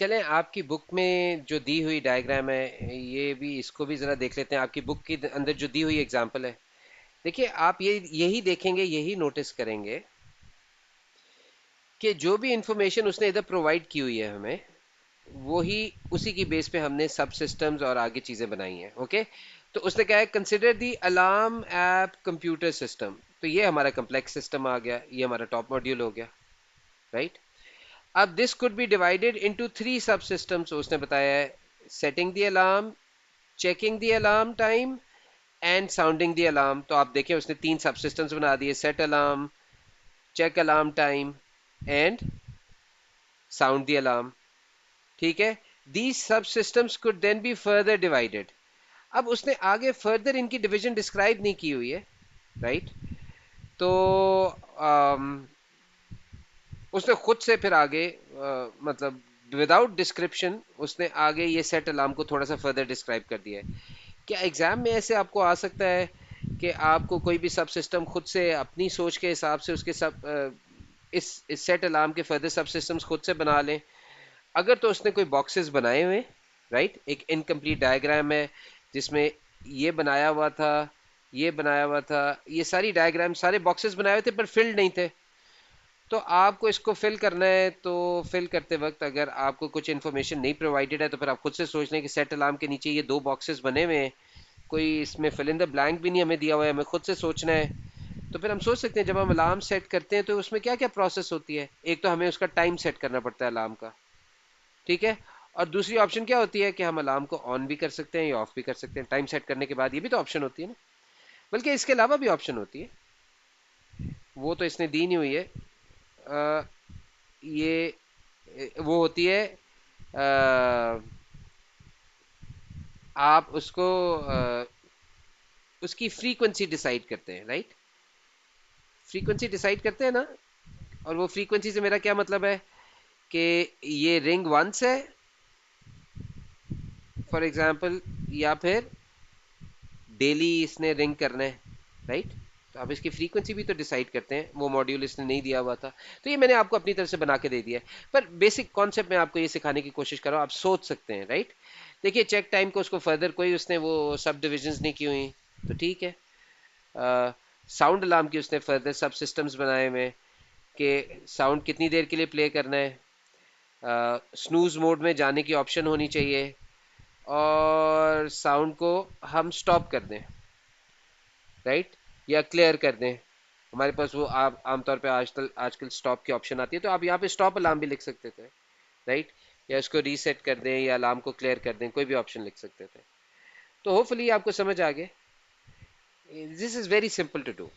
चलें, आपकी बुक में जो दी हुई डायग्राम है, ये भी इसको भी ज़रा देख लेते हैं। आपकी बुक के अंदर जो दी हुई एग्जांपल है, देखिए आप ये यही देखेंगे, यही नोटिस करेंगे कि जो भी इंफॉर्मेशन उसने इधर प्रोवाइड की हुई है हमें, वो ही उसी की बेस पे हमने सब सिस्टम्स और आगे चीज़ें बनाई हैं। ओके, तो उसने कहा है consider the alarm app computer system. तो ये हमारा कम्प्लेक्स सिस्टम आ गया, ये हमारा टॉप मॉड्यूल हो गया, राइट। अब this could be divided into three sub systems, उसने बताया है। Setting the alarm, checking the alarm time and sounding the alarm. तो आप देखें उसने तीन सब सिस्टम्स बना दिए, set alarm, check alarm time and sound the alarm. ठीक है, these sub systems could then be further divided. अब उसने आगे फर्दर इनकी डिवीजन डिस्क्राइब नहीं की हुई है, राइट। तो उसने खुद से फिर आगे मतलब विदाउट डिस्क्रिप्शन उसने आगे ये सेट अलार्म को थोड़ा सा फर्दर डिस्क्राइब कर दिया है। क्या एग्जाम में ऐसे आपको आ सकता है कि आपको कोई भी सब सिस्टम खुद से अपनी सोच के हिसाब से उसके सब इस सेट अलार्म के फर्दर सब सिस्टम्स खुद से बना लें? अगर तो उसने कोई बॉक्सेस बनाए हुए, राइट, एक इनकम्प्लीट डायग्राम है जिसमें ये बनाया हुआ था, ये बनाया हुआ था, ये सारी डायग्राम सारे बॉक्सेस बनाए हुए थे पर फिल्ड नहीं थे। तो आपको इसको फिल करना है, तो फिल करते वक्त अगर आपको कुछ इन्फॉर्मेशन नहीं प्रोवाइडेड है तो फिर आप खुद से सोच लें कि सेट अलार्म के नीचे ये दो बॉक्सेस बने हुए हैं, कोई इसमें फिल इन द ब्लैंक भी नहीं हमें दिया हुआ है, हमें खुद से सोचना है। तो फिर हम सोच सकते हैं जब हम अलार्म सेट करते हैं तो उसमें क्या क्या प्रोसेस होती है। एक तो हमें उसका टाइम सेट करना पड़ता है अलार्म का, ठीक है। और दूसरी ऑप्शन क्या होती है कि हम अलार्म को ऑन भी कर सकते हैं या ऑफ भी कर सकते हैं टाइम सेट करने के बाद, ये भी तो ऑप्शन होती है ना। बल्कि इसके अलावा भी ऑप्शन होती है, वो तो इसने दी नहीं हुई है। अ, ये वो होती है, आप उसको उसकी फ्रीक्वेंसी डिसाइड करते हैं, राइट। फ्रीक्वेंसी डिसाइड करते हैं ना। और वो फ्रीक्वेंसी से मेरा क्या मतलब है कि ये रिंग वंस है फॉर एग्जांपल, या फिर डेली इसने रिंग करना है, राइट। तो आप इसकी फ्रीक्वेंसी भी तो डिसाइड करते हैं, वो मॉड्यूल इसने नहीं दिया हुआ था। तो ये मैंने आपको अपनी तरफ से बना के दे दिया है, पर बेसिक कॉन्सेप्ट में आपको ये सिखाने की कोशिश कर रहा हूँ, आप सोच सकते हैं, राइट। देखिए चेक टाइम को उसको फर्दर कोई उसने वो सब डिविजन्स नहीं की हुई, तो ठीक है। साउंड अलार्म की उसने फर्दर सब सिस्टम्स बनाए हुए हैं कि साउंड कितनी देर के लिए प्ले करना है, स्नूज मोड में जाने की ऑप्शन होनी चाहिए, और साउंड को हम स्टॉप कर दें, राइट, या क्लियर कर दें। हमारे पास वो आप आमतौर पे आजकल स्टॉप की ऑप्शन आती है, तो आप यहाँ पे स्टॉप अलार्म भी लिख सकते थे, राइट। या इसको रीसेट कर दें या अलार्म को क्लियर कर दें, कोई भी ऑप्शन लिख सकते थे। तो होपफुली आपको समझ आ गए, this is very simple to do.